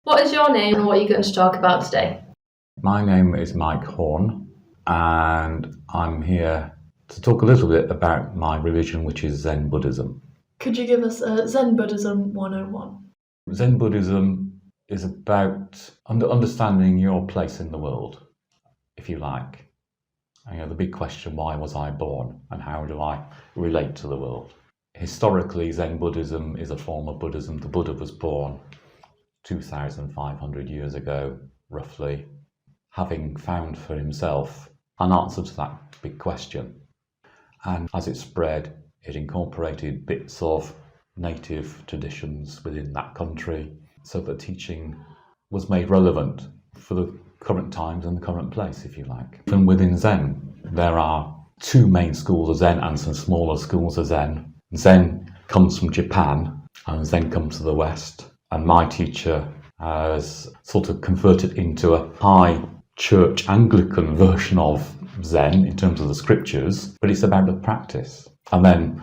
What is your name and what are you going to talk about today? My name is Mike Horn, and I'm here to talk a little bit about my religion, which is Zen Buddhism. Could you give us a Zen Buddhism 101? Zen Buddhism is about understanding your place in the world, if you like. The big question, why was I born and how do I relate to the world? Historically, Zen Buddhism is a form of Buddhism. The Buddha was born 2,500 years ago, roughly, having found for himself an answer to that big question. And as it spread, it incorporated bits of native traditions within that country, so that teaching was made relevant for the current times and the current place, if you like. Even within Zen, there are two main schools of Zen and some smaller schools of Zen. Zen comes from Japan and Zen comes to the West. And my teacher has sort of converted into a high church Anglican version of Zen in terms of the scriptures, but it's about the practice. And then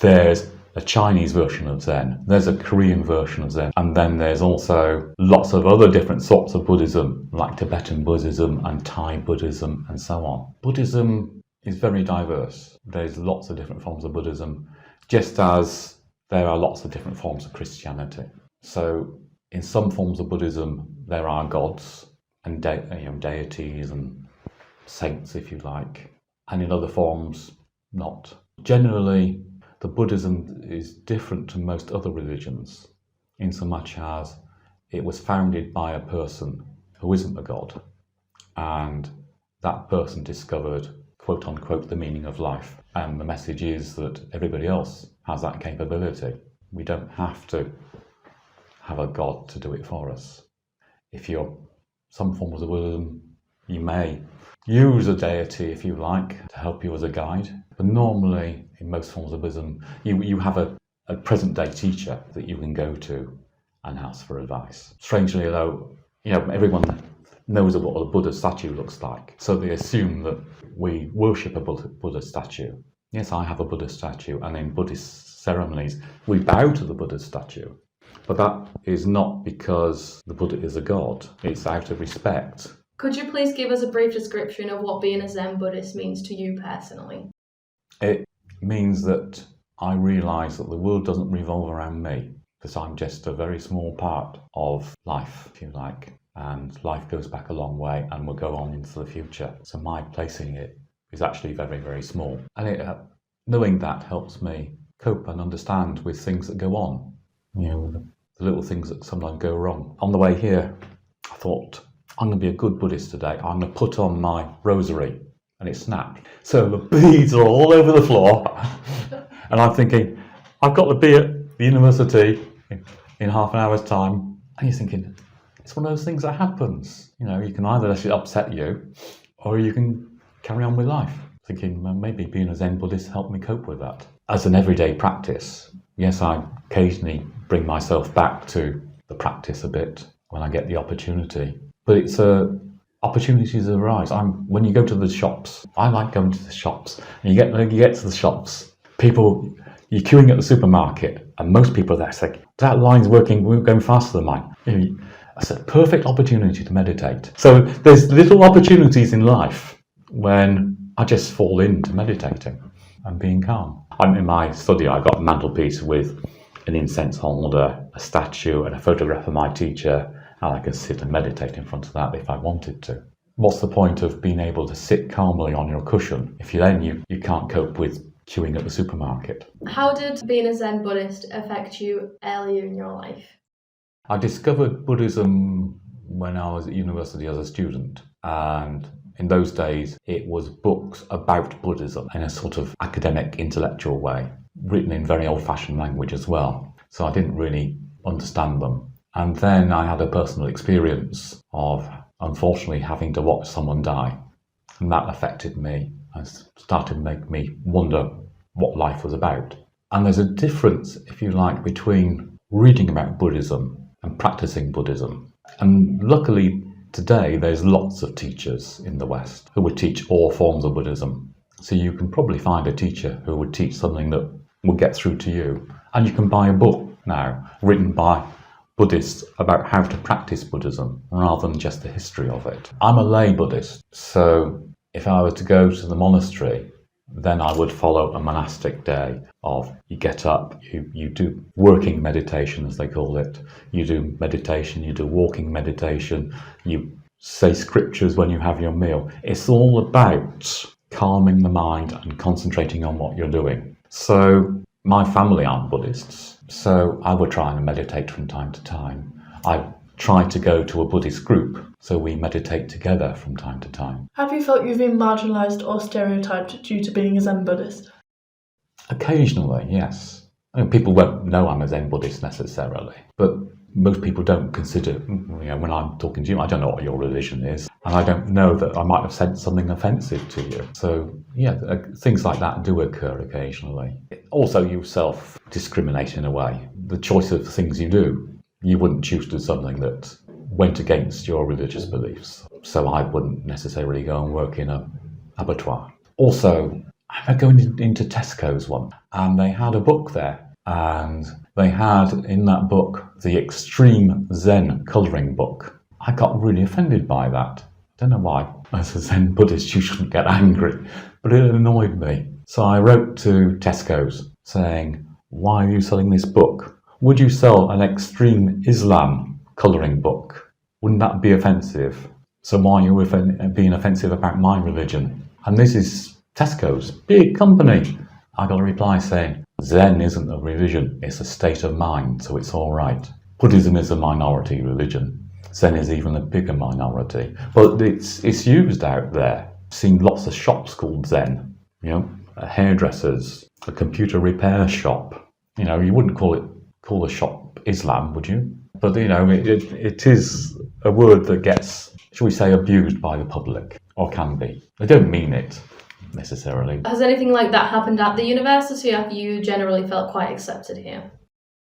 there's a Chinese version of Zen, there's a Korean version of Zen, and then there's also lots of other different sorts of Buddhism, like Tibetan Buddhism and Thai Buddhism and so on. Buddhism is very diverse. There's lots of different forms of Buddhism, just as there are lots of different forms of Christianity. So in some forms of Buddhism, there are gods and deities and saints, if you like, and in other forms, not. Generally, the Buddhism is different to most other religions, in so much as it was founded by a person who isn't a god, and that person discovered, quote unquote, the meaning of life. And the message is that everybody else has that capability. We don't have to have a god to do it for us. If you're some forms of Buddhism, you may use a deity, if you like, to help you as a guide. But normally, in most forms of Buddhism, you have a present-day teacher that you can go to and ask for advice. Strangely, though, everyone knows what a Buddha statue looks like, so they assume that we worship a Buddha statue. Yes, I have a Buddha statue, and in Buddhist ceremonies, we bow to the Buddha statue. But that is not because the Buddha is a god, it's out of respect. Could you please give us a brief description of what being a Zen Buddhist means to you personally? It means that I realise that the world doesn't revolve around me, because I'm just a very small part of life, if you like, and life goes back a long way and will go on into the future. So my place in it is actually very, very small. And knowing that helps me cope and understand with things that go on. The little things that sometimes go wrong. On the way here, I thought, I'm going to be a good Buddhist today. I'm going to put on my rosary, and it snapped. So the beads are all over the floor. And I'm thinking, I've got to be at the university in half an hour's time. And you're thinking, it's one of those things that happens. You can either let it upset you, or you can carry on with life. Thinking, well, maybe being a Zen Buddhist helped me cope with that. As an everyday practice, yes, I occasionally bring myself back to the practice a bit when I get the opportunity. But it's opportunities arise. When you go to the shops, I like going to the shops. And you get to the shops, you're queuing at the supermarket, and most people there say, that line's working, we're going faster than mine. It's a perfect opportunity to meditate. So there's little opportunities in life when I just fall into meditating and being calm. In my study, I've got a mantelpiece with an incense holder, a statue, and a photograph of my teacher, and I can sit and meditate in front of that if I wanted to. What's the point of being able to sit calmly on your cushion if you can't cope with queuing at the supermarket? How did being a Zen Buddhist affect you earlier in your life? I discovered Buddhism when I was at university as a student, and in those days it was books about Buddhism in a sort of academic, intellectual way, written in very old-fashioned language as well. So I didn't really understand them. And then I had a personal experience of, unfortunately, having to watch someone die. And that affected me and started to make me wonder what life was about. And there's a difference, if you like, between reading about Buddhism and practicing Buddhism. And luckily, today, there's lots of teachers in the West who would teach all forms of Buddhism. So you can probably find a teacher who would teach something that will get through to you. And you can buy a book now written by Buddhists about how to practice Buddhism rather than just the history of it. I'm a lay Buddhist, so if I were to go to the monastery, then I would follow a monastic day of you get up, you do working meditation as they call it, you do meditation, you do walking meditation, you say scriptures when you have your meal. It's all about calming the mind and concentrating on what you're doing. So my family aren't Buddhists, so I would try and meditate from time to time. I try to go to a Buddhist group, so we meditate together from time to time. Have you felt you've been marginalised or stereotyped due to being a Zen Buddhist? Occasionally, yes. I mean, people won't know I'm a Zen Buddhist necessarily, but most people don't consider, when I'm talking to you, I don't know what your religion is, and I don't know that I might have said something offensive to you. So, things like that do occur occasionally. Also, you self-discriminate in a way. The choice of things you do, you wouldn't choose to do something that went against your religious beliefs. So I wouldn't necessarily go and work in an abattoir. Also, I remember going into Tesco's one, and they had a book there. And they had in that book the Extreme Zen colouring book. I got really offended by that. Don't know why. As a Zen Buddhist, you shouldn't get angry, but it annoyed me. So I wrote to Tesco's saying, why are you selling this book? Would you sell an Extreme Islam colouring book? Wouldn't that be offensive? So why are you being offensive about my religion? And this is Tesco's, big company. I got a reply saying, Zen isn't a religion, it's a state of mind, so it's all right. Buddhism is a minority religion. Zen is even a bigger minority. But it's used out there. I've seen lots of shops called Zen, hairdressers, a computer repair shop. You wouldn't call a shop Islam, would you? But, it is a word that gets, shall we say, abused by the public, or can be. They don't mean it necessarily. Has anything like that happened at the university, or have you generally felt quite accepted here?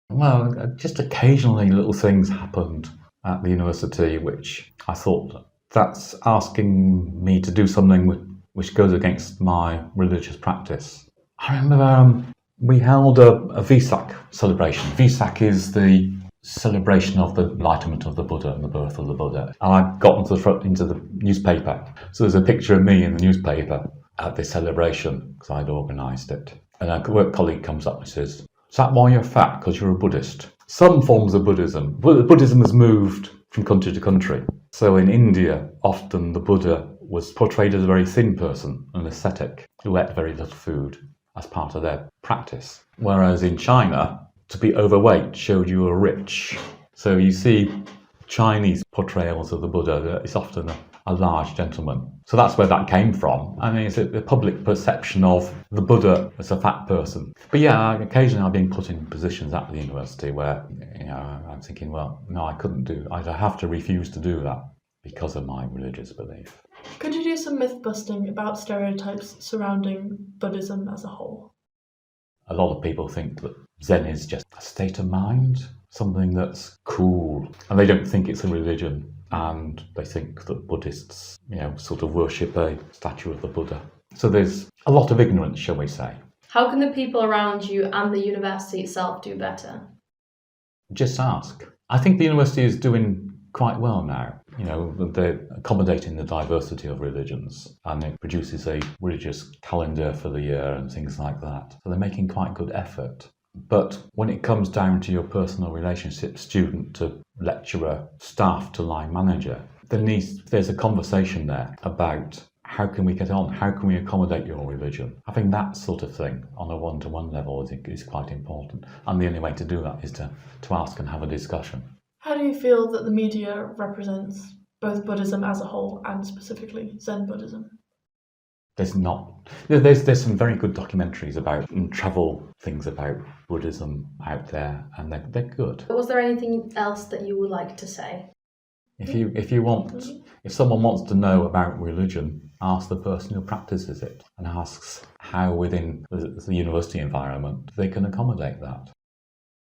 Well, just occasionally little things happened at the university which I thought, that's asking me to do something which goes against my religious practice. I remember we held a Vesak celebration. Vesak is the celebration of the enlightenment of the Buddha and the birth of the Buddha. And I got into the newspaper. So there's a picture of me in the newspaper at this celebration because I'd organised it. And a work colleague comes up and says, is that why you're fat? Because you're a Buddhist? Some forms of Buddhism. Buddhism has moved from country to country. So in India, often the Buddha was portrayed as a very thin person, an ascetic, who ate very little food as part of their practice. Whereas in China, to be overweight showed you were rich. So you see Chinese portrayals of the Buddha, it's often a large gentleman. So that's where that came from. I mean, it's the public perception of the Buddha as a fat person. But yeah, occasionally I've been put in positions at the university where, I'm thinking, well, no, I'd have to refuse to do that because of my religious belief. Could you do some myth busting about stereotypes surrounding Buddhism as a whole? A lot of people think that Zen is just a state of mind, something that's cool, and they don't think it's a religion. And they think that Buddhists, sort of worship a statue of the Buddha. So there's a lot of ignorance, shall we say. How can the people around you and the university itself do better? Just ask. I think the university is doing quite well now. They're accommodating the diversity of religions, and it produces a religious calendar for the year and things like that. So they're making quite good effort. But when it comes down to your personal relationship, student to lecturer, staff to line manager, there's a conversation there about how can we get on, how can we accommodate your religion. Having that sort of thing on a one-to-one level is quite important. And the only way to do that is to ask and have a discussion. How do you feel that the media represents both Buddhism as a whole and specifically Zen Buddhism? There's some very good documentaries about and travel things about Buddhism out there, and they're good. Was there anything else that you would like to say? If someone wants to know about religion, ask the person who practices it, and asks how within the university environment they can accommodate that.